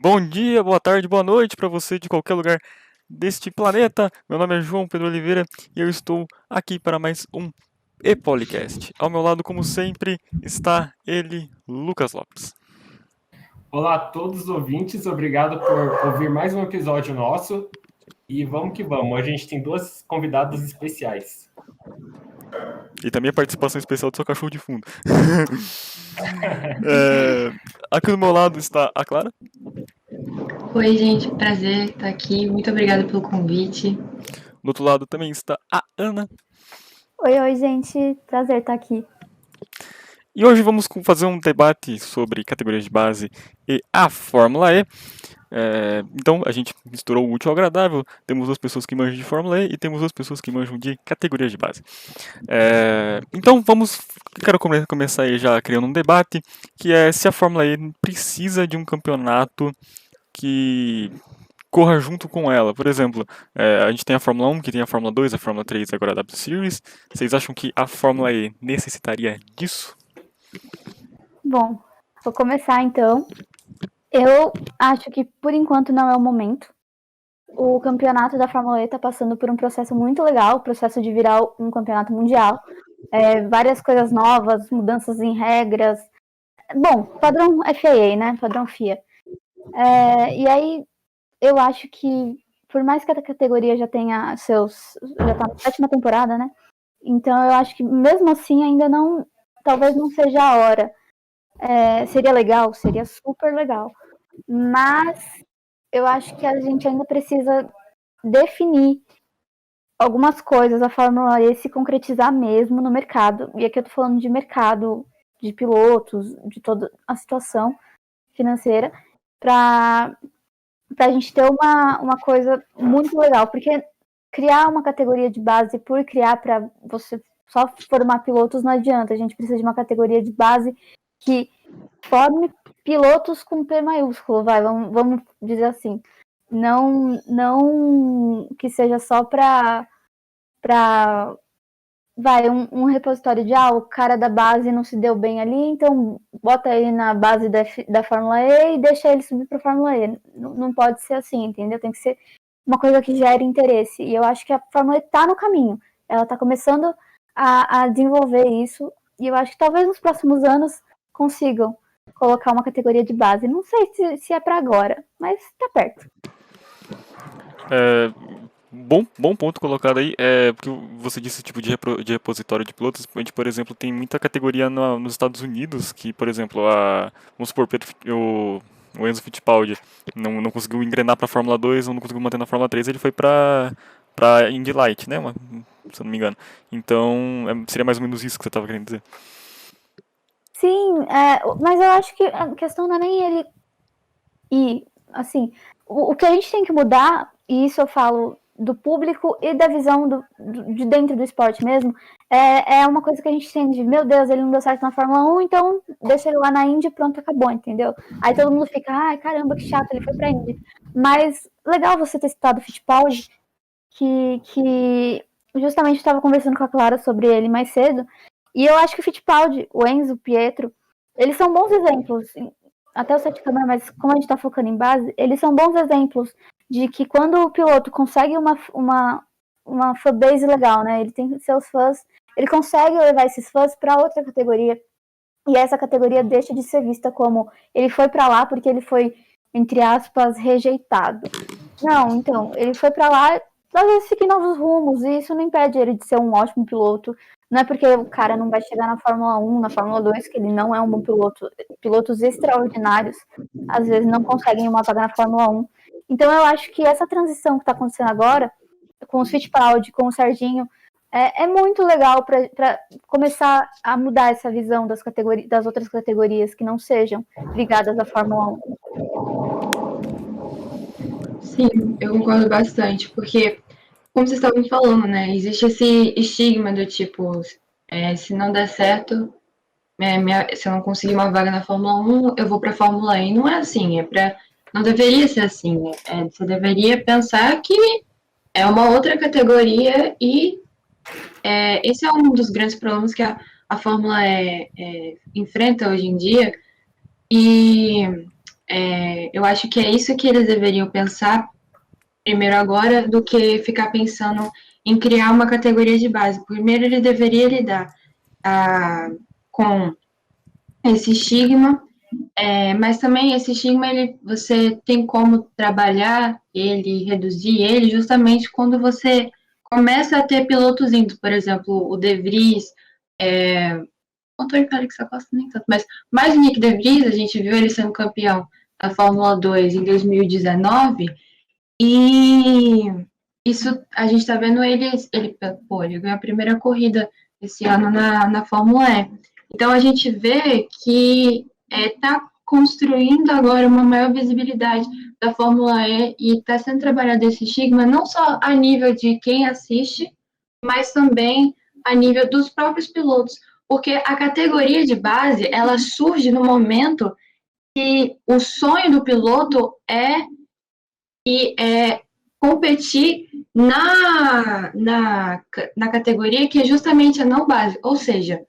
Bom dia, boa tarde, boa noite para você de qualquer lugar deste planeta. Meu nome é João Pedro Oliveira e eu estou aqui para mais um E-Policast. Ao meu lado, como sempre, está ele, Lucas Lopes. Olá a todos os ouvintes, obrigado por ouvir mais um episódio nosso. E vamos que vamos, a gente tem duas convidadas especiais. E também a participação especial do seu cachorro de fundo. Aqui do meu lado está a Clara. Oi, gente, prazer estar aqui. Muito obrigada pelo convite. Do outro lado também está a Ana. Oi, gente, prazer estar aqui. E hoje vamos fazer um debate sobre categorias de base e a Fórmula E. Então a gente misturou o útil ao agradável. Temos duas pessoas que manjam de Fórmula E e temos duas pessoas que manjam de categorias de base. Então quero começar aí já criando um debate, que é se a Fórmula E precisa de um campeonato que corra junto com ela. Por exemplo, a gente tem a Fórmula 1, que tem a Fórmula 2, a Fórmula 3 e agora a W Series. Vocês acham que a Fórmula E necessitaria disso? Bom, vou começar então. Eu acho que por enquanto não é o momento. O campeonato da Fórmula E está passando por um processo muito legal, o processo de virar um campeonato mundial. Várias coisas novas, mudanças em regras. Bom, padrão FIA, né? Padrão FIA. E aí eu acho que, por mais que a categoria já tenha já tá na 7ª temporada, né? Então eu acho que mesmo assim ainda não, talvez não seja a hora. Seria legal, seria super legal. Mas eu acho que a gente ainda precisa definir algumas coisas, a Fórmula E se concretizar mesmo no mercado. E aqui eu tô falando de mercado, de pilotos, de toda a situação financeira, para a gente ter uma coisa muito legal. Porque criar uma categoria de base por criar para você só formar pilotos não adianta. A gente precisa de uma categoria de base que forme pilotos com P maiúsculo, vamos dizer assim. Não que seja só para um repositório de o cara da base não se deu bem ali, então bota ele na base da Fórmula E e deixa ele subir para a Fórmula E. Não pode ser assim, entendeu? Tem que ser uma coisa que gere interesse. E eu acho que a Fórmula E está no caminho. Ela está começando a desenvolver isso. E eu acho que talvez nos próximos anos consigam colocar uma categoria de base. Não sei se é para agora, mas está perto. Bom ponto colocado aí, porque você disse tipo de repositório de pilotos. A gente, por exemplo, tem muita categoria nos Estados Unidos que, por exemplo, vamos supor, o Enzo Fittipaldi não conseguiu engrenar para a Fórmula 2, não conseguiu manter na Fórmula 3, ele foi para Indy Light, né, se eu não me engano. Então, seria mais ou menos isso que você estava querendo dizer. Sim, mas eu acho que a questão não é nem ele ir, assim, o que a gente tem que mudar, e isso eu falo do público e da visão de dentro do esporte mesmo, é uma coisa que a gente tem de, meu Deus, ele não deu certo na Fórmula 1, então deixa ele lá na Indy e pronto, acabou, entendeu? Aí todo mundo fica, ai, caramba, que chato, ele foi pra Indy. Mas legal você ter citado o Fittipaldi, que justamente estava conversando com a Clara sobre ele mais cedo, e eu acho que o Fittipaldi, o Enzo, o Pietro, eles são bons exemplos, até o Sete Câmara, mas como a gente está focando em base, eles são bons exemplos de que quando o piloto consegue uma fanbase legal, né? Ele tem seus fãs, ele consegue levar esses fãs para outra categoria, e essa categoria deixa de ser vista como ele foi para lá porque ele foi, entre aspas, rejeitado. Não, então, ele foi para lá, talvez fique em novos rumos, e isso não impede ele de ser um ótimo piloto. Não é porque o cara não vai chegar na Fórmula 1, na Fórmula 2, que ele não é um bom piloto. Pilotos extraordinários, às vezes, não conseguem uma vaga na Fórmula 1. Então, eu acho que essa transição que está acontecendo agora, com o Fittipaldi, com o Serginho, é muito legal para começar a mudar essa visão das outras categorias que não sejam ligadas à Fórmula 1. Sim, eu concordo bastante, porque, como vocês estavam falando, né, existe esse estigma do tipo, se não der certo, se eu não conseguir uma vaga na Fórmula 1, eu vou para a Fórmula E. Não é assim, não deveria ser assim, né? Você deveria pensar que é uma outra categoria e esse é um dos grandes problemas que a Fórmula E enfrenta hoje em dia. E Eu acho que é isso que eles deveriam pensar primeiro agora, do que ficar pensando em criar uma categoria de base. Primeiro, ele deveria lidar com esse estigma, mas também esse estigma, você tem como trabalhar ele, reduzir ele, justamente quando você começa a ter pilotos indo, por exemplo, o De Vries, o Antônio Félix Acosta nem tanto, mas mais o Nick De Vries, a gente viu ele sendo campeão da Fórmula 2 em 2019, e isso a gente está vendo ele ganhou a primeira corrida esse ano na Fórmula E. Então a gente vê que está construindo agora uma maior visibilidade da Fórmula E e está sendo trabalhado esse estigma não só a nível de quem assiste, mas também a nível dos próprios pilotos, porque a categoria de base ela surge no momento que o sonho do piloto é competir na categoria que é justamente a não base, ou seja,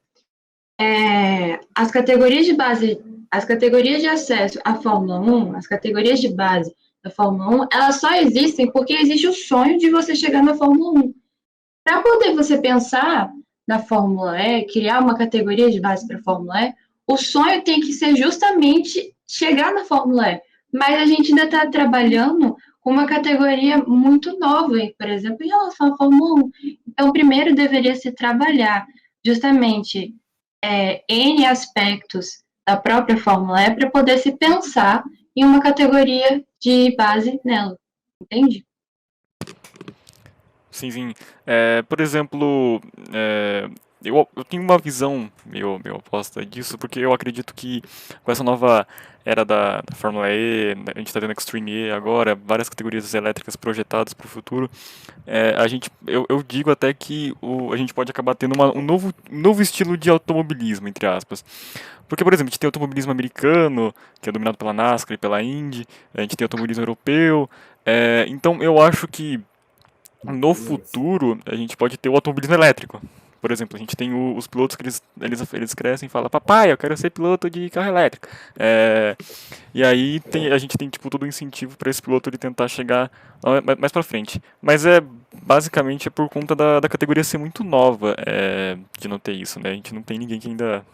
as categorias de base, as categorias de acesso à Fórmula 1, as categorias de base da Fórmula 1, elas só existem porque existe o sonho de você chegar na Fórmula 1. Para poder você pensar na Fórmula E, criar uma categoria de base para a Fórmula E, o sonho tem que ser justamente chegar na Fórmula E. Mas a gente ainda está trabalhando com uma categoria muito nova, por exemplo, em relação à Fórmula 1. Então, primeiro deveria se trabalhar justamente N aspectos da própria Fórmula E para poder se pensar em uma categoria de base nela. Entende? Sim, sim. Por exemplo, eu tenho uma visão meio oposta disso, porque eu acredito que com essa nova era da Fórmula E, a gente está tendo Extreme E agora, várias categorias elétricas projetadas para o futuro, eu digo até que a gente pode acabar tendo um novo estilo de automobilismo, entre aspas. Porque, por exemplo, a gente tem automobilismo americano, que é dominado pela NASCAR e pela Indy, a gente tem automobilismo europeu, então eu acho que no futuro, a gente pode ter o automobilismo elétrico. Por exemplo, a gente tem os pilotos que eles crescem e falam: papai, eu quero ser piloto de carro elétrico. E aí a gente tem tipo, todo o incentivo para esse piloto ele tentar chegar mais para frente. Mas basicamente é por conta da categoria ser muito nova de não ter isso, né? A gente não tem ninguém que ainda.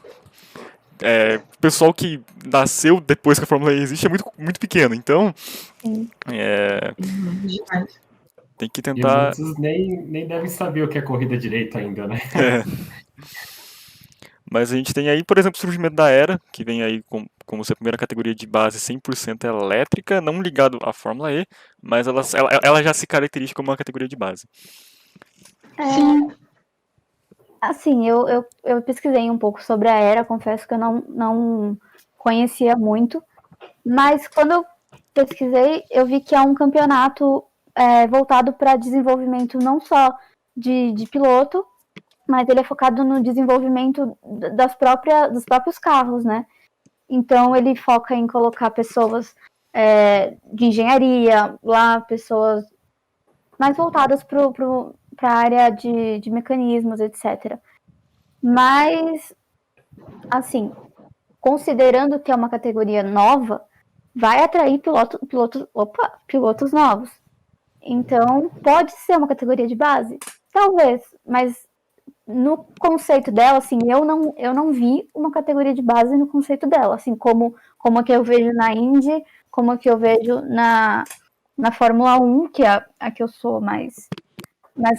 O pessoal que nasceu depois que a Fórmula E existe é muito, muito pequeno, então. Sim. Demais. Tem que E tentar. muitos nem devem saber o que é corrida direito ainda, né? Mas a gente tem aí, por exemplo, o surgimento da Era, que vem aí como sua primeira categoria de base 100% elétrica, não ligado à Fórmula E, mas ela já se caracteriza como uma categoria de base. Sim. Assim, eu pesquisei um pouco sobre a Era, confesso que eu não conhecia muito, mas quando eu pesquisei, eu vi que é um campeonato voltado para desenvolvimento não só de piloto, mas ele é focado no desenvolvimento dos próprios carros, né? Então ele foca em colocar pessoas de engenharia lá, pessoas mais voltadas para a área de mecanismos, etc. Mas, assim, considerando que é uma categoria nova, vai atrair pilotos novos. Então, pode ser uma categoria de base? Talvez, mas no conceito dela, assim, eu não vi uma categoria de base no conceito dela, assim, como a que eu vejo na Indy, como a que eu vejo na Fórmula 1, que é a que eu sou mais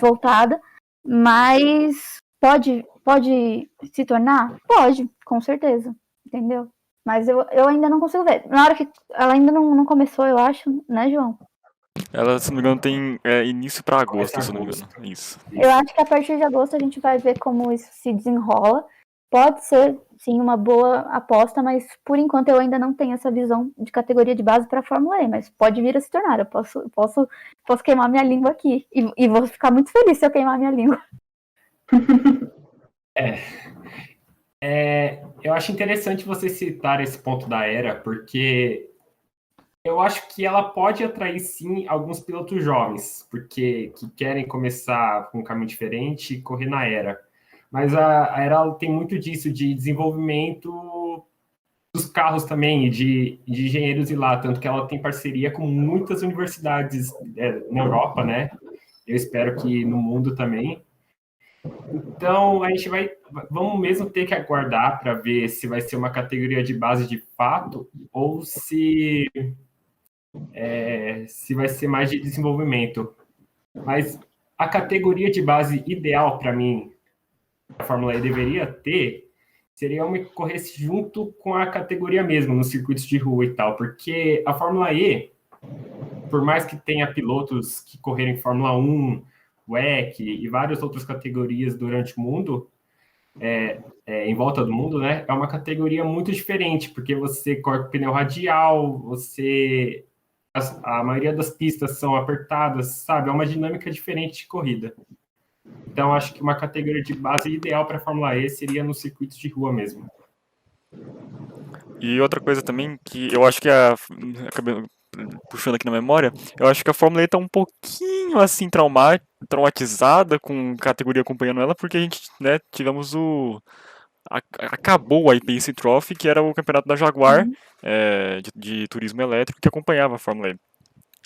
voltada, mas pode se tornar? Pode, com certeza, entendeu? Mas eu ainda não consigo ver. Na hora que ela ainda não começou, eu acho, né, João? Ela, se não me engano, tem início para agosto, Começa se não me engano. agosto. Isso. Eu acho que a partir de agosto a gente vai ver como isso se desenrola. Pode ser, sim, uma boa aposta, mas por enquanto eu ainda não tenho essa visão de categoria de base para a Fórmula E, mas pode vir a se tornar. Eu posso queimar minha língua aqui e vou ficar muito feliz se eu queimar minha língua. Eu acho interessante você citar esse ponto da Era, porque eu acho que ela pode atrair, sim, alguns pilotos jovens, porque que querem começar com um caminho diferente e correr na Era. Mas a Era tem muito disso, de desenvolvimento dos carros também, e de engenheiros de lá, tanto que ela tem parceria com muitas universidades na Europa, né? Eu espero que no mundo também. Então, a gente vamos mesmo ter que aguardar para ver se vai ser uma categoria de base de fato ou se vai ser mais de desenvolvimento. Mas a categoria de base ideal para mim, a Fórmula E deveria ter, seria uma que corresse junto com a categoria mesmo, nos circuitos de rua e tal, porque a Fórmula E, por mais que tenha pilotos que correrem Fórmula 1, WEC e várias outras categorias durante o mundo, em volta do mundo, né? É uma categoria muito diferente, porque você corta pneu radial, a maioria das pistas são apertadas, sabe? É uma dinâmica diferente de corrida. Então, acho que uma categoria de base ideal para a Fórmula E seria nos circuitos de rua mesmo. E outra coisa também que eu acho que acabei puxando aqui na memória, eu acho que a Fórmula E tá um pouquinho assim traumatizada com categoria acompanhando ela, porque a gente, né, tivemos acabou a IPACE Trophy, que era o campeonato da Jaguar de turismo elétrico que acompanhava a Fórmula E.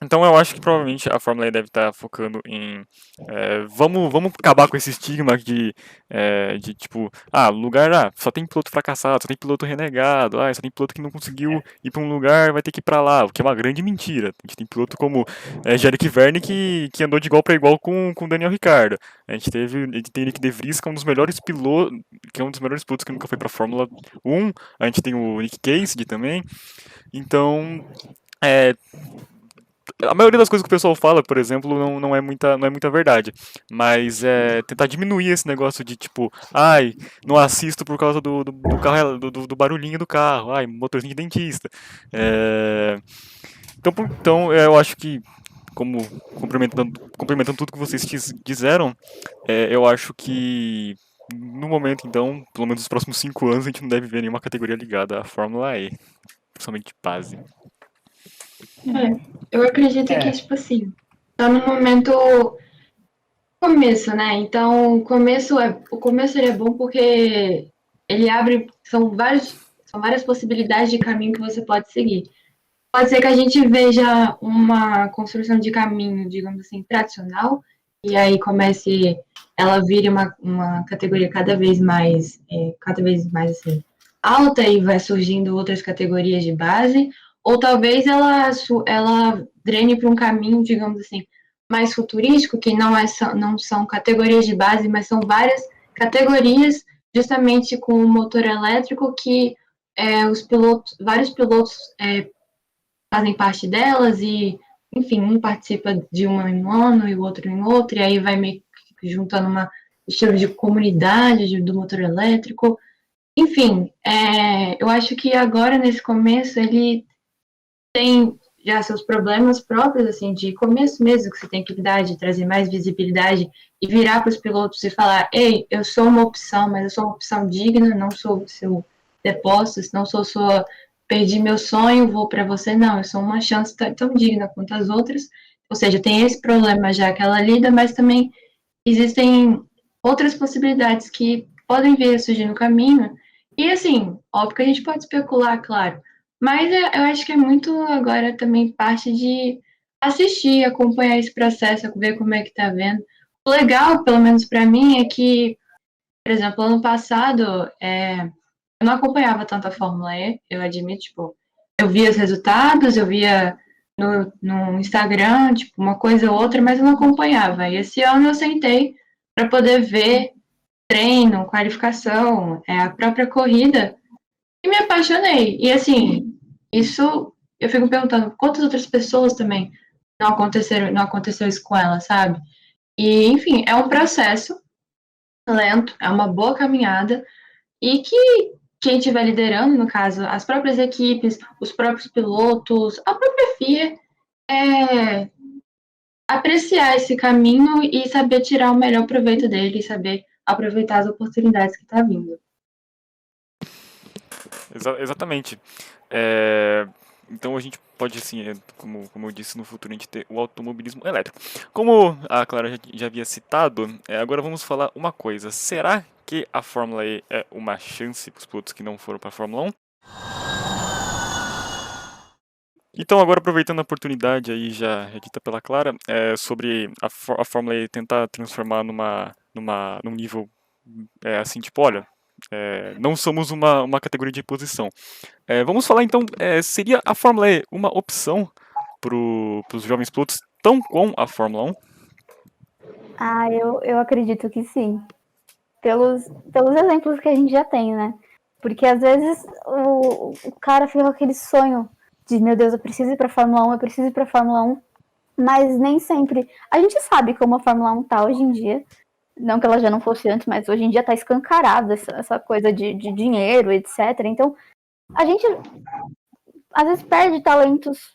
Então eu acho que provavelmente a Fórmula E deve estar focando em vamos acabar com esse estigma de tipo, lugar, só tem piloto fracassado, só tem piloto renegado, só tem piloto que não conseguiu ir para um lugar, vai ter que ir para lá, o que é uma grande mentira. A gente tem piloto como Jerick Verne que andou de igual para igual com o Daniel Ricciardo. A gente tem Nick De Vries, que é um dos melhores pilotos, que nunca foi para a Fórmula 1. A gente tem o Nick Cassidy também. Então, a maioria das coisas que o pessoal fala, por exemplo, não é muita verdade. Mas tentar diminuir esse negócio de tipo, não assisto por causa do carro, do barulhinho do carro, motorzinho de dentista. Então, eu acho que, como complementando tudo que vocês disseram, eu acho que no momento, então, pelo menos nos próximos 5 anos, a gente não deve ver nenhuma categoria ligada à Fórmula E, principalmente de base. Eu acredito que, tipo assim, tá no momento começo, né? Então, o começo ele é bom porque ele abre, são várias possibilidades de caminho que você pode seguir. Pode ser que a gente veja uma construção de caminho, digamos assim, tradicional, e aí ela vire uma categoria cada vez mais assim, alta e vai surgindo outras categorias de base, ou talvez ela drene para um caminho, digamos assim, mais futurístico, que não são categorias de base, mas são várias categorias, justamente com o motor elétrico, que vários pilotos fazem parte delas e, enfim, um participa de uma em um ano e o outro em outro, e aí vai meio que juntando uma estilo de comunidade do motor elétrico. Enfim, eu acho que agora, nesse começo, ele tem já seus problemas próprios, assim, de começo mesmo, que você tem que lidar, de trazer mais visibilidade e virar para os pilotos e falar, ei, eu sou uma opção, mas eu sou uma opção digna, não sou seu depósito, não sou sua, perdi meu sonho, vou para você, não, eu sou uma chance tão digna quanto as outras, ou seja, tem esse problema já que ela lida, mas também existem outras possibilidades que podem vir a surgir no caminho, e assim, óbvio que a gente pode especular, claro, mas eu acho que é muito agora também parte de assistir, acompanhar esse processo, ver como é que tá vendo. O legal, pelo menos para mim, é que, por exemplo, ano passado, eu não acompanhava tanto a Fórmula E, eu admito, tipo, eu via os resultados, eu via no Instagram, tipo, uma coisa ou outra, mas eu não acompanhava. E esse ano eu sentei para poder ver treino, qualificação, a própria corrida, e me apaixonei. E assim, isso eu fico perguntando quantas outras pessoas também não aconteceu isso com ela, sabe? E, enfim, é um processo lento, é uma boa caminhada, e que quem estiver liderando, no caso, as próprias equipes, os próprios pilotos, a própria FIA, apreciar esse caminho e saber tirar o melhor proveito dele e saber aproveitar as oportunidades que está vindo. Exatamente. Então a gente pode, assim, como eu disse, no futuro a gente ter o automobilismo elétrico. Como a Clara já havia citado, agora vamos falar uma coisa. Será que a Fórmula E é uma chance para os pilotos que não foram para a Fórmula 1? Então, agora aproveitando a oportunidade aí já dita pela Clara, sobre a Fórmula E tentar transformar num nível assim, tipo, olha, não somos uma categoria de posição. Vamos falar então, seria a Fórmula E uma opção para os jovens pilotos tão com a Fórmula 1? Ah, eu acredito que sim. Pelos exemplos que a gente já tem, né? Porque às vezes o cara fica com aquele sonho de, meu Deus, eu preciso ir pra Fórmula 1, eu preciso ir pra Fórmula 1, mas nem sempre. A gente sabe como a Fórmula 1 tá hoje em dia. Não que ela já não fosse antes, mas hoje em dia tá escancarado essa coisa de dinheiro, etc. Então, a gente às vezes perde talentos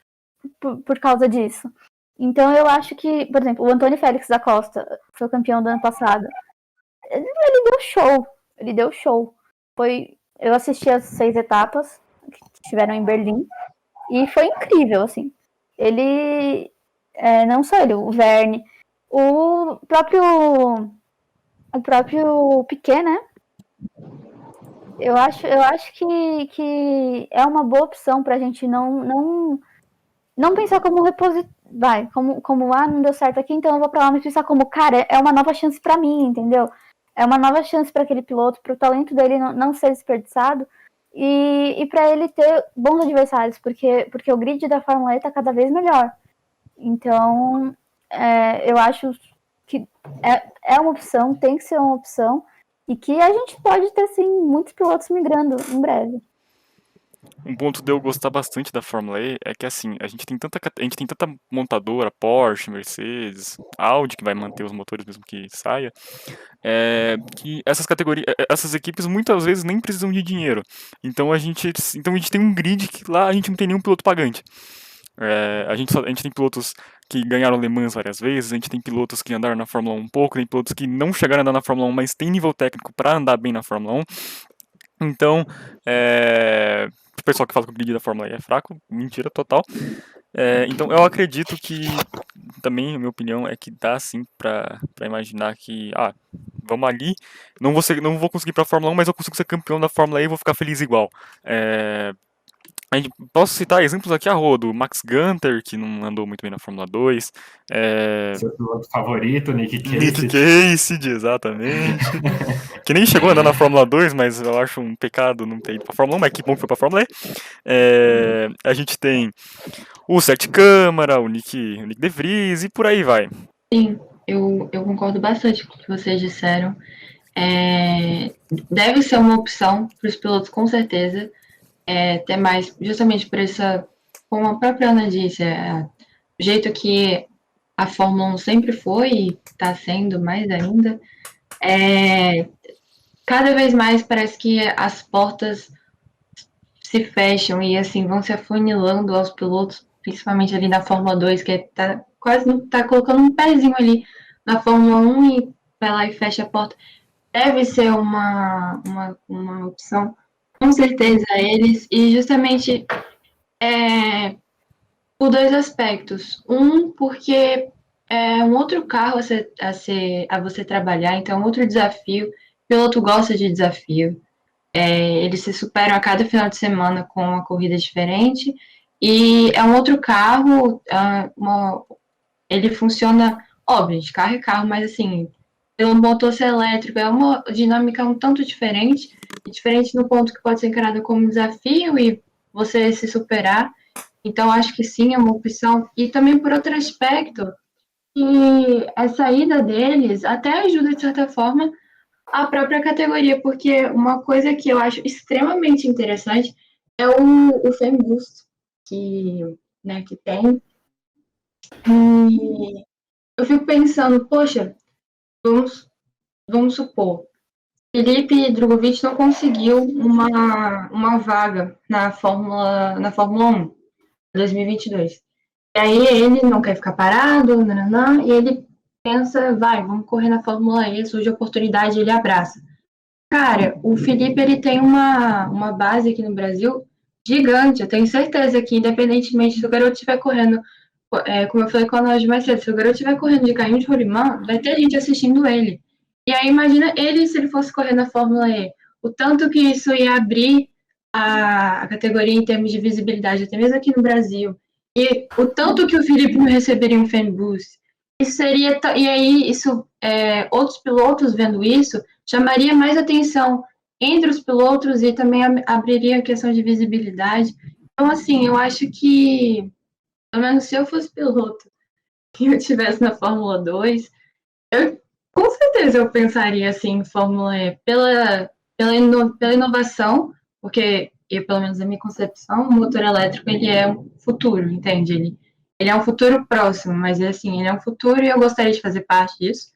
por causa disso. Então, eu acho que, por exemplo, o Antônio Félix da Costa foi o campeão do ano passado. Ele deu show. Eu assisti as 6 etapas que estiveram em Berlim e foi incrível, assim. Ele, não só ele, o Verne, o próprio Piquet, né? Eu acho que é uma boa opção pra gente não pensar como como não deu certo aqui, então eu vou pra lá, mas pensar como, cara, é uma nova chance pra mim, entendeu? É uma nova chance para aquele piloto, para o talento dele não ser desperdiçado e para ele ter bons adversários, porque o grid da Fórmula E está cada vez melhor. Então, eu acho que é uma opção, tem que ser uma opção, e que a gente pode ter, sim, muitos pilotos migrando em breve. Um ponto de eu gostar bastante da Fórmula E é que, assim, a gente tem tanta montadora, Porsche, Mercedes, Audi, que vai manter os motores mesmo que saia, que essas equipes muitas vezes nem precisam de dinheiro. Então a gente tem um grid que lá a gente não tem nenhum piloto pagante. A gente tem pilotos que ganharam Le Mans várias vezes, a gente tem pilotos que andaram na Fórmula 1 um pouco, tem pilotos que não chegaram a andar na Fórmula 1, mas tem nível técnico para andar bem na Fórmula 1. Então, o pessoal que fala que o grid da Fórmula E é fraco, mentira total. Então, eu acredito que, também, a minha opinião, é que dá sim pra imaginar que, vamos ali, não vou conseguir ir pra Fórmula 1, mas eu consigo ser campeão da Fórmula E e vou ficar feliz igual. Posso citar exemplos aqui a rodo, Max Gunther, que não andou muito bem na Fórmula 2. Seu piloto favorito, Nick Casey. Nick Casey, exatamente. Que nem chegou a andar na Fórmula 2, mas eu acho um pecado não ter ido pra Fórmula 1, mas que bom que foi pra Fórmula E. A gente tem o Sete Câmara, o Nick De Vries e por aí vai. Sim, eu concordo bastante com o que vocês disseram. Deve ser uma opção para os pilotos, com certeza. Até mais, justamente por como a própria Ana disse, o jeito que a Fórmula 1 sempre foi e está sendo mais ainda. Cada vez mais parece que as portas se fecham e assim vão se afunilando aos pilotos, principalmente ali na Fórmula 2, que tá quase tá colocando um pezinho ali na Fórmula 1 e vai lá e fecha a porta. Deve ser uma opção, com certeza, eles, e justamente por 2 aspectos. Um, porque é um outro carro a você trabalhar, então é um outro desafio. O piloto gosta de desafio. Eles se superam a cada final de semana com uma corrida diferente. E é um outro carro, ele funciona, óbvio, de carro é carro, mas assim, pelo motor ser elétrico, é uma dinâmica um tanto diferente no ponto que pode ser encarado como desafio e você se superar. Então, acho que sim, é uma opção. E também por outro aspecto, que a saída deles até ajuda, de certa forma, a própria categoria, porque uma coisa que eu acho extremamente interessante é o Fame Boost que tem. E eu fico pensando, poxa, vamos supor, Felipe Drogovic não conseguiu uma vaga na Fórmula 1 2022. E aí ele não quer ficar parado, nananã, e ele pensa, vamos correr na Fórmula E, surge a oportunidade, ele abraça. Cara, o Felipe, ele tem uma base aqui no Brasil gigante, eu tenho certeza que, independentemente se o garoto estiver correndo, como eu falei com a Ana mais cedo, se o garoto estiver correndo de carrinho de rolimã, vai ter gente assistindo ele. E aí, imagina ele se ele fosse correr na Fórmula E, o tanto que isso ia abrir a categoria em termos de visibilidade, até mesmo aqui no Brasil. E o tanto que o Felipe não receberia um fan boost, isso seria. E aí, outros pilotos vendo isso chamaria mais atenção entre os pilotos e também abriria a questão de visibilidade. Então, assim, eu acho que, pelo menos se eu fosse piloto e eu estivesse na Fórmula 2, com certeza eu pensaria assim em Fórmula E pela inovação, porque pelo menos na minha concepção, o motor elétrico ele é um futuro, entende? Ele é um futuro próximo, mas assim, ele é um futuro e eu gostaria de fazer parte disso.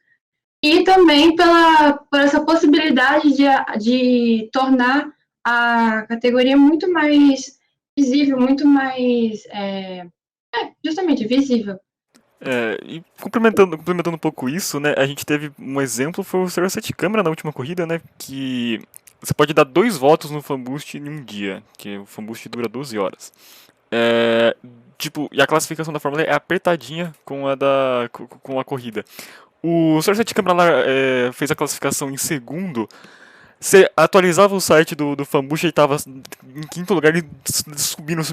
E também por essa possibilidade de tornar a categoria muito mais visível, muito mais justamente visível. E complementando um pouco isso, né, a gente teve um exemplo, foi o Sr. Sete Câmara na última corrida, né, que você pode dar 2 votos no fanboost em um dia, que o fanboost dura 12 horas. E a classificação da Fórmula E é apertadinha com a corrida. O Sr. Sete Câmara lá, fez a classificação em segundo. Você atualizava o site do fanboost, ele estava em quinto lugar, ele subindo.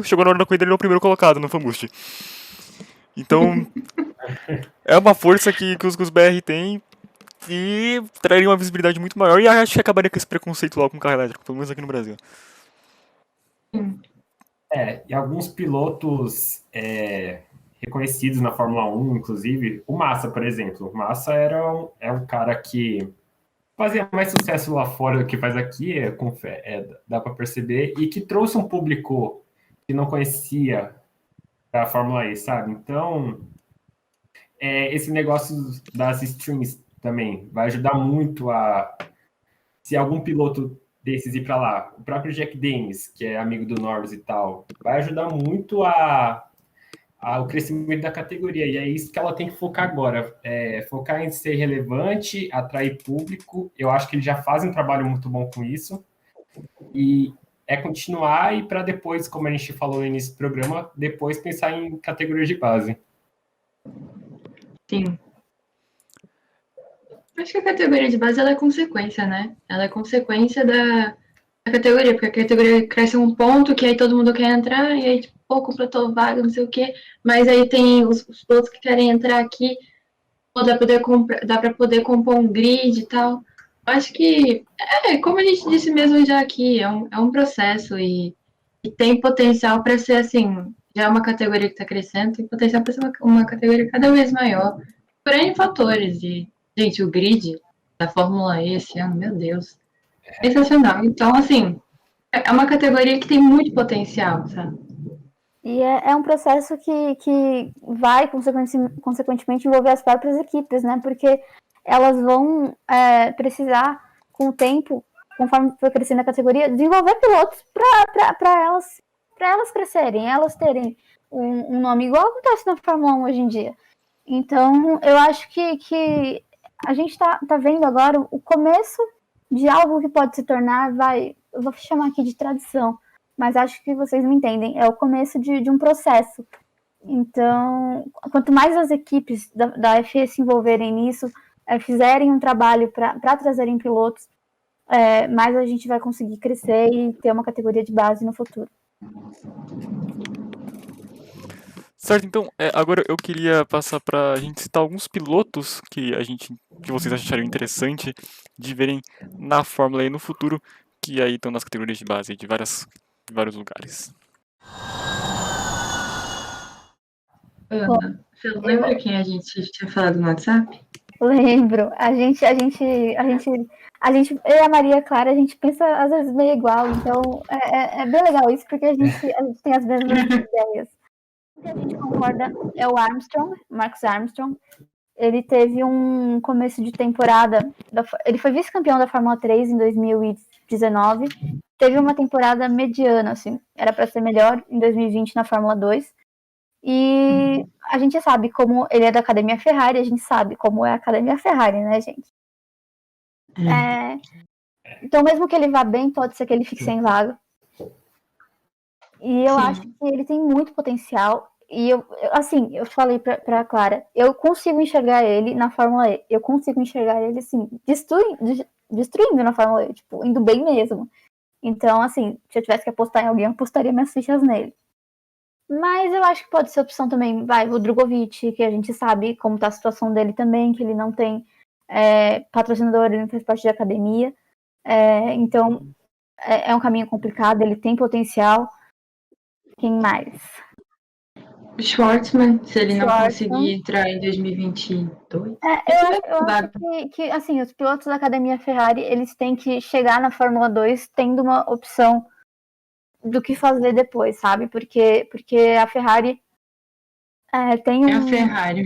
Chegou na hora da corrida, ele é o primeiro colocado no fanboost. Então, é uma força que os BR têm e traria uma visibilidade muito maior. E acho que acabaria com esse preconceito logo com o carro elétrico, pelo menos aqui no Brasil. E alguns pilotos reconhecidos na Fórmula 1, inclusive, o Massa, por exemplo. O Massa é um cara que fazia mais sucesso lá fora do que faz aqui, dá para perceber, e que trouxe um público que não conhecia da Fórmula E, sabe? Então, esse negócio das streams também vai ajudar muito se algum piloto desses ir para lá. O próprio Jack Dennis, que é amigo do Norris e tal, vai ajudar muito o crescimento da categoria. E é isso que ela tem que focar agora. Focar em ser relevante, atrair público. Eu acho que eles já fazem um trabalho muito bom com isso. E continuar e para depois, como a gente falou no início do programa, depois pensar em categorias de base. Sim. Acho que a categoria de base ela é consequência, né? Ela é consequência da categoria, porque a categoria cresce um ponto que aí todo mundo quer entrar, e aí, tipo, completou vaga, não sei o quê, mas aí tem os pilotos que querem entrar aqui, dá para poder compor um grid e tal. Acho que, como a gente disse mesmo já aqui, é um processo e tem potencial para ser, assim, já é uma categoria que está crescendo, tem potencial para ser uma categoria cada vez maior, por N fatores. E, gente, o grid da Fórmula E esse ano, meu Deus, sensacional. Então, assim, é uma categoria que tem muito potencial, sabe? E é um processo que vai, consequentemente, envolver as próprias equipes, né? Porque elas vão precisar, com o tempo, conforme for crescendo a categoria, desenvolver pilotos para elas crescerem, elas terem um nome igual acontece na Fórmula 1 hoje em dia. Então, eu acho que a gente tá vendo agora o começo de algo que pode se tornar, eu vou chamar aqui de tradição, mas acho que vocês me entendem, é o começo de um processo. Então, quanto mais as equipes da FE se envolverem nisso, fizerem um trabalho para trazerem pilotos, mais a gente vai conseguir crescer e ter uma categoria de base no futuro. Certo, então, agora eu queria passar pra gente citar alguns pilotos que vocês achariam interessante de verem na Fórmula E no futuro, que aí estão nas categorias de base de vários lugares. Ana, você lembra quem a gente tinha falado no WhatsApp? Lembro. A gente, eu e a Maria Clara, a gente pensa às vezes meio igual, então é bem legal isso, porque a gente tem as mesmas ideias. O que a gente concorda é o Marcus Armstrong. Ele teve um começo de temporada, ele foi vice-campeão da Fórmula 3 em 2019, teve uma temporada mediana, assim, era para ser melhor em 2020 na Fórmula 2. E a gente sabe como ele é da Academia Ferrari, a gente sabe como é a Academia Ferrari, né, gente? Então, mesmo que ele vá bem, pode ser que ele fique sem vaga. E eu acho que ele tem muito potencial. E eu falei pra Clara, eu consigo enxergar ele na Fórmula E. Eu consigo enxergar ele, assim, destruindo na Fórmula E, tipo, indo bem mesmo. Então, assim, se eu tivesse que apostar em alguém, eu apostaria minhas fichas nele. Mas eu acho que pode ser opção também, o Drogovic, que a gente sabe como tá a situação dele também, que ele não tem patrocinador, ele não faz parte de academia. Então, é um caminho complicado, ele tem potencial. Quem mais? O Schwartzman, se ele não Schwartzman. conseguir entrar em 2022. Eu acho que, assim, os pilotos da academia Ferrari, eles têm que chegar na Fórmula 2 tendo uma opção do que fazer depois, sabe? Porque a Ferrari tem É a Ferrari.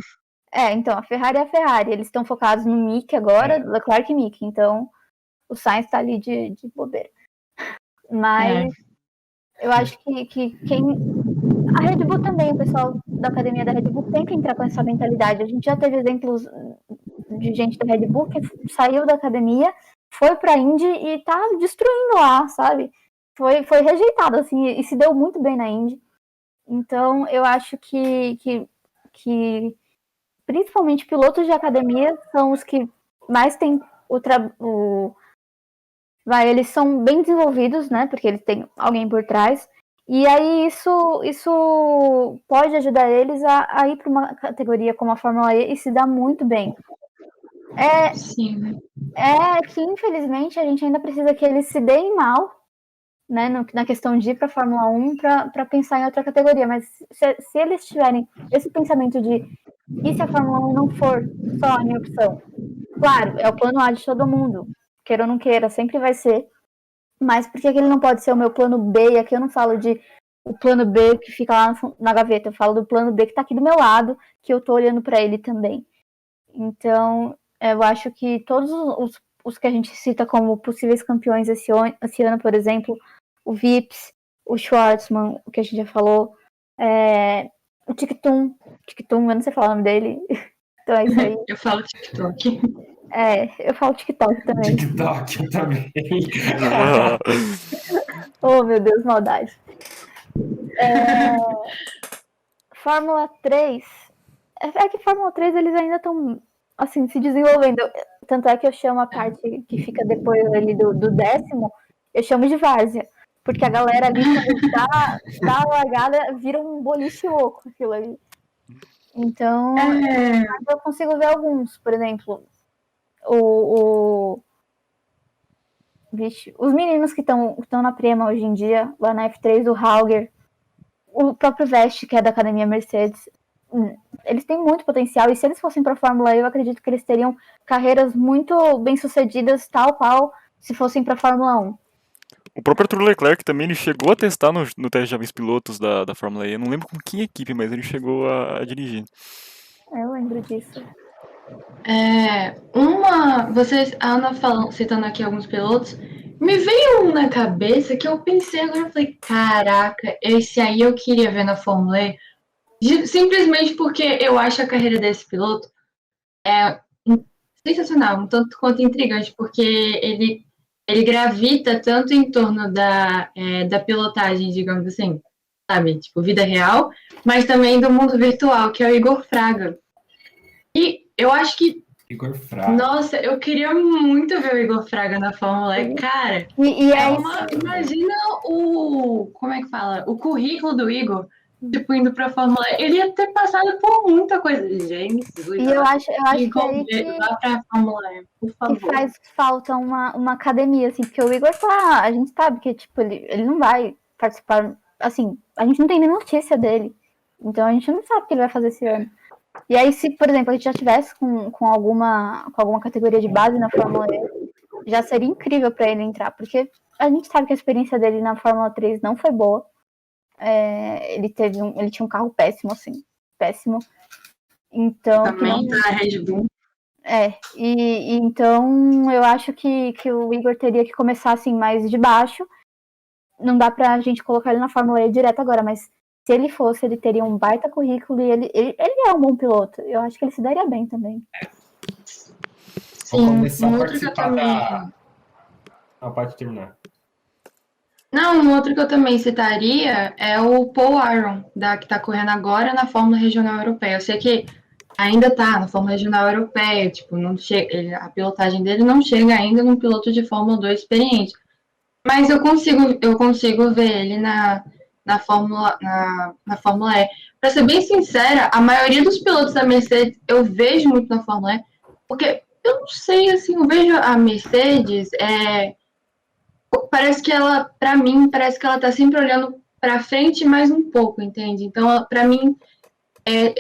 Então, a Ferrari é a Ferrari. Eles estão focados no Mick agora, Leclerc e Mick. Então, o Sainz tá ali de bobeira. Mas eu acho que quem... A Red Bull também, o pessoal da academia da Red Bull tem que entrar com essa mentalidade. A gente já teve exemplos de gente da Red Bull que saiu da academia, foi pra Indy e tá destruindo lá, sabe? Foi rejeitado, assim, e se deu muito bem na Indy. Então, eu acho que principalmente pilotos de academia são os que mais têm eles são bem desenvolvidos, né? Porque eles têm alguém por trás. E aí isso pode ajudar eles a ir para uma categoria como a Fórmula E e se dar muito bem. Sim. Que infelizmente a gente ainda precisa que eles se deem mal, né, na questão de ir para a Fórmula 1 para pensar em outra categoria. Mas se eles tiverem esse pensamento de e se a Fórmula 1 não for só a minha opção? Claro, é o plano A de todo mundo, queira ou não queira, sempre vai ser. Mas por que ele não pode ser o meu plano B? E aqui eu não falo de o plano B que fica lá na gaveta, eu falo do plano B que está aqui do meu lado, que eu estou olhando para ele também. Então, eu acho que todos os que a gente cita como possíveis campeões esse ano, por exemplo, o Vips, o Schwartzman, o que a gente já falou, o Tic-Tum, eu não sei falar o nome dele, então é isso aí. Eu falo TikTok. Eu falo TikTok também. TikTok eu também. Oh, meu Deus, maldade. Fórmula 3. Que Fórmula 3 eles ainda estão assim, se desenvolvendo. Tanto é que eu chamo a parte que fica depois ali do 10º, eu chamo de várzea. Porque a galera ali, quando tá largada, vira um boliche louco aquilo ali. Então, eu consigo ver alguns, por exemplo, os meninos que estão na Prema hoje em dia, lá na F3, o Hauger, o próprio Vest, que é da Academia Mercedes, eles têm muito potencial, e se eles fossem para a Fórmula E, eu acredito que eles teriam carreiras muito bem-sucedidas, tal qual se fossem para a Fórmula 1. O próprio Arthur Leclerc também, ele chegou a testar no teste de jovens pilotos da Fórmula E. Eu não lembro com que equipe, mas ele chegou a dirigir. Eu lembro disso. A Ana citando aqui alguns pilotos, me veio um na cabeça que eu pensei agora, eu falei, caraca, esse aí eu queria ver na Fórmula E, simplesmente porque eu acho a carreira desse piloto sensacional, um tanto quanto intrigante, porque ele gravita tanto em torno da pilotagem, digamos assim, sabe, tipo, vida real, mas também do mundo virtual, que é o Igor Fraga. E eu acho que Igor Fraga. Nossa, eu queria muito ver o Igor Fraga na Fórmula E, cara. Imagina como é que fala? O currículo do Igor, tipo, indo pra Fórmula E. Ele ia ter passado por muita coisa. Gente, e eu acho que aí vá pra Fórmula E, por favor. Que faz falta uma academia, assim, porque o Igor a gente sabe que, tipo, ele não vai participar, assim, a gente não tem nem notícia dele. Então a gente não sabe o que ele vai fazer esse ano. E aí, se, por exemplo, a gente já tivesse com alguma categoria de base na Fórmula E, já seria incrível para ele entrar, porque a gente sabe que a experiência dele na Fórmula 3 não foi boa. Ele tinha um carro péssimo, assim, péssimo. Então, também tá a Red Bull. E então eu acho que o Igor teria que começar assim mais de baixo. Não dá pra gente colocar ele na Fórmula E direto agora, mas se ele fosse, ele teria um baita currículo e ele é um bom piloto. Eu acho que ele se daria bem também. Sim, vou começar a participar da... Não, pode terminar. Não, um outro que eu também citaria é o Paul Aron, que tá correndo agora na Fórmula Regional Europeia. Eu sei que ainda tá na Fórmula Regional Europeia, tipo, não chega, a pilotagem dele não chega ainda num piloto de Fórmula 2 experiente. Mas eu consigo ver ele na Fórmula E. Para ser bem sincera, a maioria dos pilotos da Mercedes eu vejo muito na Fórmula E, porque eu não sei, assim, eu vejo a Mercedes, parece que ela, para mim, parece que ela tá sempre olhando para frente mais um pouco, entende? Então, para mim,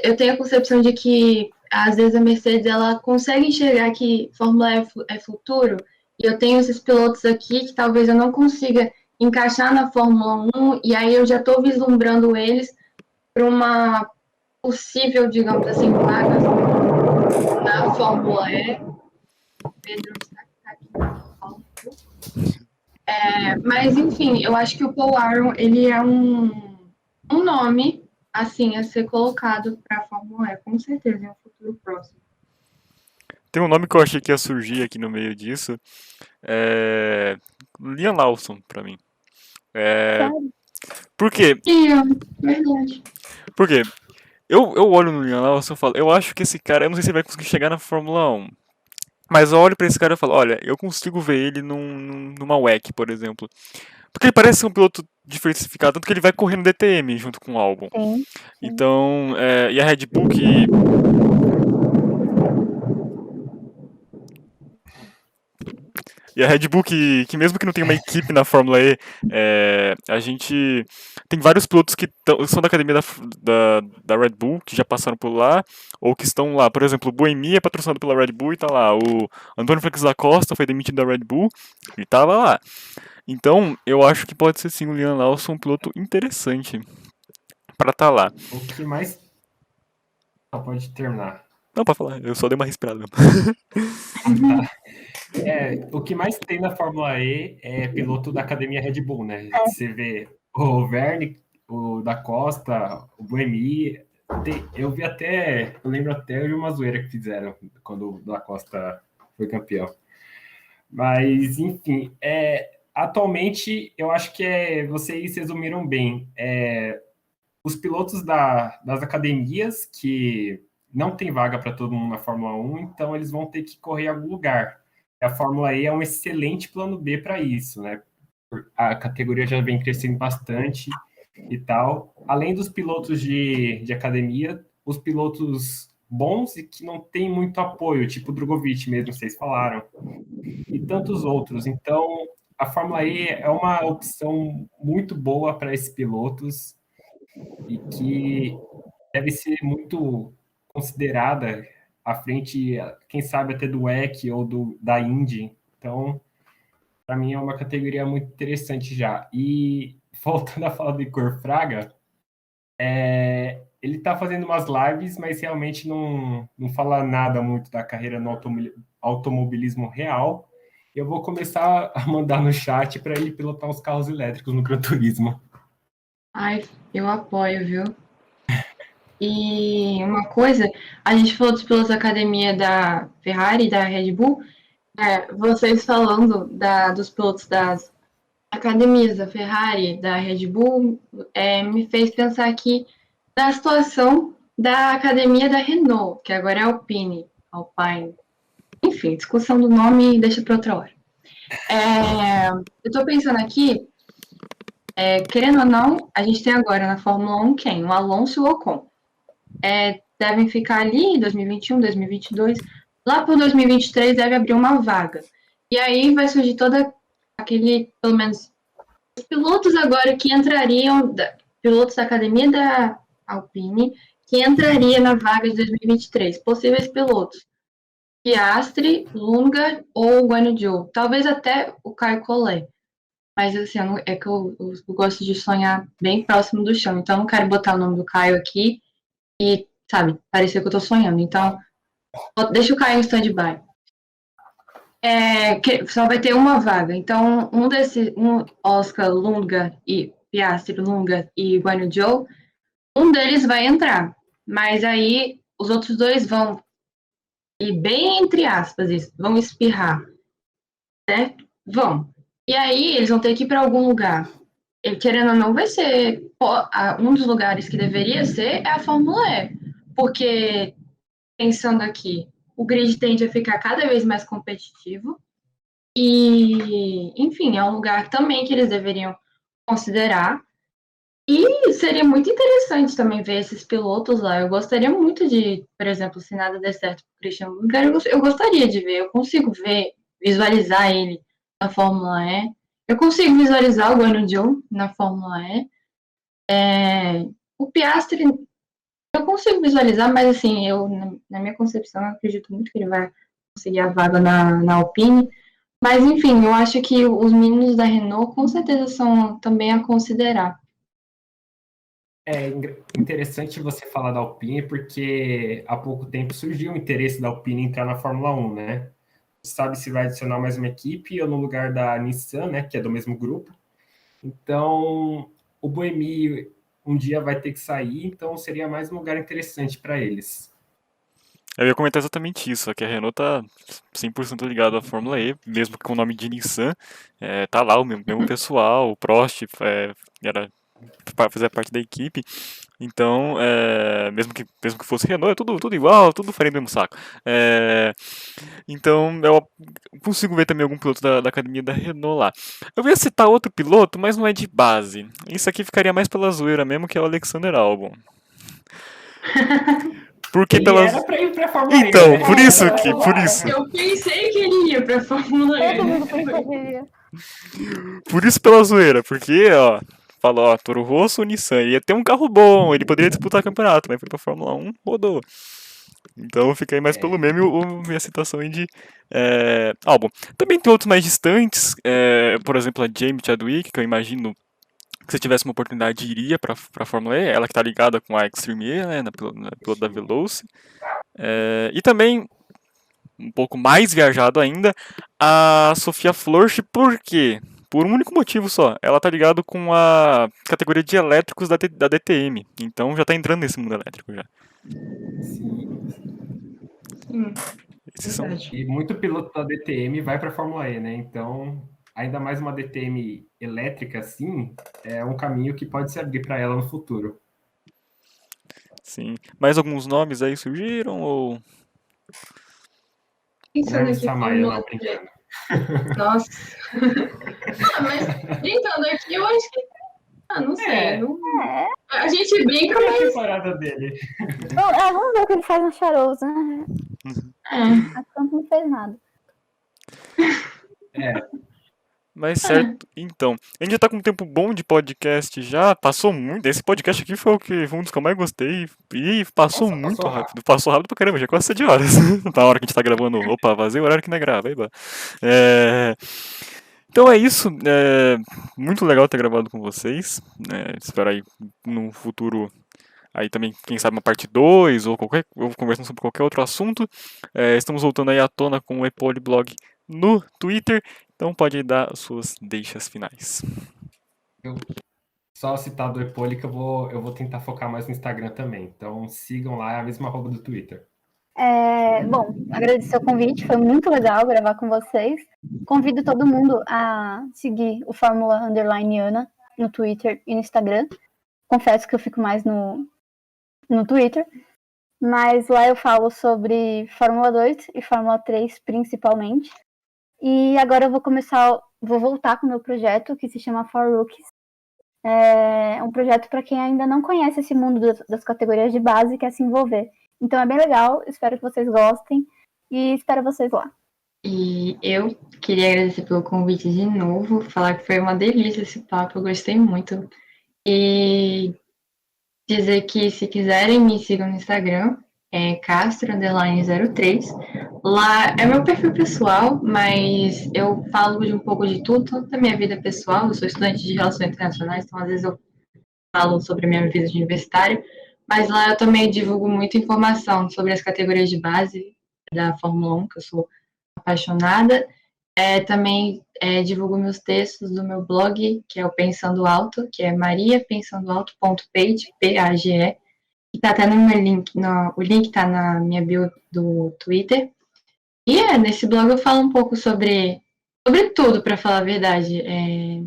eu tenho a concepção de que às vezes a Mercedes ela consegue enxergar que Fórmula E é futuro, e eu tenho esses pilotos aqui que talvez eu não consiga encaixar na Fórmula 1, e aí eu já estou vislumbrando eles para uma possível, digamos assim, vaga na Fórmula E. Pedro está aqui na Fórmula 1. Mas, enfim, eu acho que o Paul Aron, ele é um nome, assim, a ser colocado para a Fórmula E, com certeza, em um futuro próximo. Tem um nome que eu achei que ia surgir aqui no meio disso. Liam Lawson, pra mim. Sério? Por quê? Verdade. Por quê? Eu olho no Liam Lawson e falo, eu acho que esse cara, eu não sei se ele vai conseguir chegar na Fórmula 1. Mas eu olho pra esse cara e falo, olha, eu consigo ver ele numa WEC, por exemplo. Porque ele parece ser um piloto diversificado, tanto que ele vai correr no DTM junto com o Albon. Sim. Então, e a Red Bull que mesmo que não tenha uma equipe na Fórmula E, a gente tem vários pilotos que são da academia da Red Bull, que já passaram por lá, ou que estão lá. Por exemplo, o Buemi é patrocinado pela Red Bull e tá lá. O Antônio Félix da Costa foi demitido da Red Bull e tava lá. Então, eu acho que pode ser sim o Liam Lawson um piloto interessante pra tá lá. O que mais. Pode terminar. Não, pode falar, eu só dei uma respirada mesmo. O que mais tem na Fórmula E é piloto da academia Red Bull, né? Você vê o Verne, o da Costa, o Buemi. Eu lembro até de uma zoeira que fizeram quando o da Costa foi campeão. Mas, enfim, atualmente eu acho que vocês resumiram bem. Os pilotos das academias que não tem vaga para todo mundo na Fórmula 1, então eles vão ter que correr em algum lugar. A Fórmula E é um excelente plano B para isso, né? A categoria já vem crescendo bastante e tal. Além dos pilotos de academia, os pilotos bons e que não tem muito apoio, tipo o Drogovic mesmo, vocês falaram, e tantos outros. Então, a Fórmula E é uma opção muito boa para esses pilotos e que deve ser muito considerada à frente, quem sabe até do WEC ou da Indy. Então, para mim é uma categoria muito interessante já. E voltando a falar do Igor Fraga, ele está fazendo umas lives, mas realmente não fala nada muito da carreira no automobilismo real. Eu vou começar a mandar no chat para ele pilotar uns carros elétricos no Gran Turismo. Ai, eu apoio, viu? E uma coisa, a gente falou dos pilotos da academia da Ferrari e da Red Bull, vocês falando dos pilotos das academias da Ferrari, da Red Bull, me fez pensar aqui na situação da academia da Renault, que agora é Alpine. Enfim, discussão do nome deixa para outra hora. Eu estou pensando aqui, querendo ou não, a gente tem agora na Fórmula 1 quem? O Alonso e o Ocon. Devem ficar ali em 2021, 2022. Lá por 2023 deve abrir uma vaga. E aí vai surgir todo aquele, pelo menos, os pilotos agora que entrariam, pilotos da academia da Alpine, que entraria na vaga de 2023. Possíveis pilotos: Piastri, Lunga ou Guanyu Zhou. Talvez até o Caio Collet. Mas assim, eu gosto de sonhar bem próximo do chão. Então, eu não quero botar o nome do Caio aqui e, sabe, parecer que eu tô sonhando. Então, deixa o Caio em stand-by. Só vai ter uma vaga. Então, Oscar, Lunga e Piastri, Lunga e Guanyu Zhou, um deles vai entrar. Mas aí, os outros dois vão, e bem entre aspas, vão espirrar. Certo? Vão. E aí, eles vão ter que ir para algum lugar. E, querendo ou não, vai ser um dos lugares que deveria ser a Fórmula E. Porque, pensando aqui, o grid tende a ficar cada vez mais competitivo. E, enfim, é um lugar também que eles deveriam considerar. E seria muito interessante também ver esses pilotos lá. Eu gostaria muito de, por exemplo, se nada der certo pro Christian Lundgren, eu gostaria de ver. Eu consigo ver, visualizar ele na Fórmula E. Eu consigo visualizar o Guanyu Zhou na Fórmula E. O Piastri, eu consigo visualizar, mas assim, na minha concepção, eu acredito muito que ele vai conseguir a vaga na Alpine. Mas enfim, eu acho que os meninos da Renault com certeza são também a considerar. É interessante você falar da Alpine, porque há pouco tempo surgiu o interesse da Alpine entrar na Fórmula 1, né? Não sabe se vai adicionar mais uma equipe ou no lugar da Nissan, né? Que é do mesmo grupo. Então, o Buemi um dia vai ter que sair, então seria mais um lugar interessante para eles. Eu ia comentar exatamente isso, que a Renault tá 100% ligada à Fórmula E, mesmo com o nome de Nissan, tá lá o mesmo pessoal, o Prost fazia parte da equipe, então, mesmo que fosse Renault, é tudo igual, tudo farinha do mesmo saco. Então, eu consigo ver também algum piloto da academia da Renault lá. Eu ia citar outro piloto, mas não é de base. Isso aqui ficaria mais pela zoeira mesmo, que é o Alexander Albon. Porque Ele era para ir para a Fórmula E. Então, Né? por isso. Eu pensei que ele ia pra Fórmula E. Todo mundo pensou que ele ia. Por isso pela zoeira, porque, ó, falou, ó, Toro Rosso, Nissan, ele ia ter um carro bom, ele poderia disputar campeonato, mas foi pra Fórmula 1, rodou. Então fica aí mais pelo meme minha citação aí de álbum. Também tem outros mais distantes, por exemplo, a Jamie Chadwick, que eu imagino que se tivesse uma oportunidade iria pra Fórmula E, ela que tá ligada com a Extreme E, né, na piloto da Veloce. E também, um pouco mais viajado ainda, a Sofia Flörsch, por quê? Por um único motivo só. Ela tá ligado com a categoria de elétricos da DTM. Então já tá entrando nesse mundo elétrico já. Esses são... E muito piloto da DTM vai para a Fórmula E, né? Então, ainda mais uma DTM elétrica assim, é um caminho que pode se abrir para ela no futuro. Sim. Mais alguns nomes aí surgiram ou... Pensando aqui, Samaya, Fórmula não, brincando. Nossa. Mas brincando aqui, eu acho que. Não sei. A gente brinca, Qual é a mas. temporada dele? Vamos ver o que ele faz no Charoso, né? A Campos não fez nada. Mas certo, então. A gente já tá com um tempo bom de podcast já. Passou muito. Esse podcast aqui foi um dos que eu mais gostei. E passou muito rápido. Passou rápido pra caramba, já é quase 7 horas. Na hora que a gente tá gravando. Opa, vazei o horário que não é grava. Então é isso. Muito legal ter gravado com vocês. Espero aí no futuro. Aí também, quem sabe, uma parte 2 ou conversando sobre qualquer outro assunto. Estamos voltando aí à tona com o Epoliblog no Twitter. Então pode dar as suas deixas finais. Só citar do Epoli que eu vou tentar focar mais no Instagram também. Então sigam lá, é a mesma arroba do Twitter. Bom, agradecer o convite, foi muito legal gravar com vocês. Convido todo mundo a seguir o Fórmula _ Ana no Twitter e no Instagram. Confesso que eu fico mais no Twitter, mas lá eu falo sobre Fórmula 2 e Fórmula 3 principalmente. E agora eu vou voltar com o meu projeto que se chama For Rookies. É um projeto para quem ainda não conhece esse mundo das categorias de base e quer se envolver. Então é bem legal, espero que vocês gostem e espero vocês lá. E eu queria agradecer pelo convite de novo, falar que foi uma delícia esse papo, eu gostei muito. E dizer que se quiserem me sigam no Instagram, é Castro_03. Lá é meu perfil pessoal, mas eu falo de um pouco de tudo, tanto da minha vida pessoal. Eu sou estudante de Relações Internacionais, então às vezes eu falo sobre a minha vida de universitário, mas lá eu também divulgo muita informação sobre as categorias de base da Fórmula 1, que eu sou apaixonada. Também divulgo meus textos do meu blog, que é o Pensando Alto, que é mariapensandoalto.page, P-A-G-E, que tá até no meu link, o link tá na minha bio do Twitter. E nesse blog eu falo um pouco sobre tudo, para falar a verdade.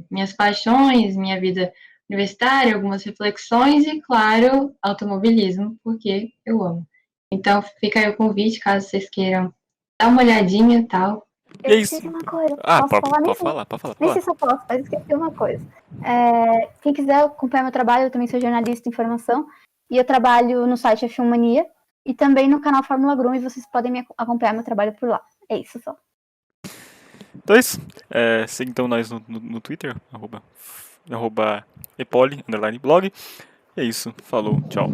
Minhas paixões, minha vida universitária, algumas reflexões e, claro, automobilismo, porque eu amo. Então, fica aí o convite, caso vocês queiram dar uma olhadinha e tal. E é Eu isso. esqueci uma coisa. Ah, Posso falar pode mesmo? falar, pode falar. Nem sei se eu posso, mas esqueci uma coisa. Quem quiser acompanhar meu trabalho, eu também sou jornalista de informação. E eu trabalho no site F1 Mania e também no canal Fórmula Grum. E vocês podem me acompanhar meu trabalho por lá. É isso só. Então é isso. Siga então nós no Twitter, @epoli_blog. É isso. Falou, tchau.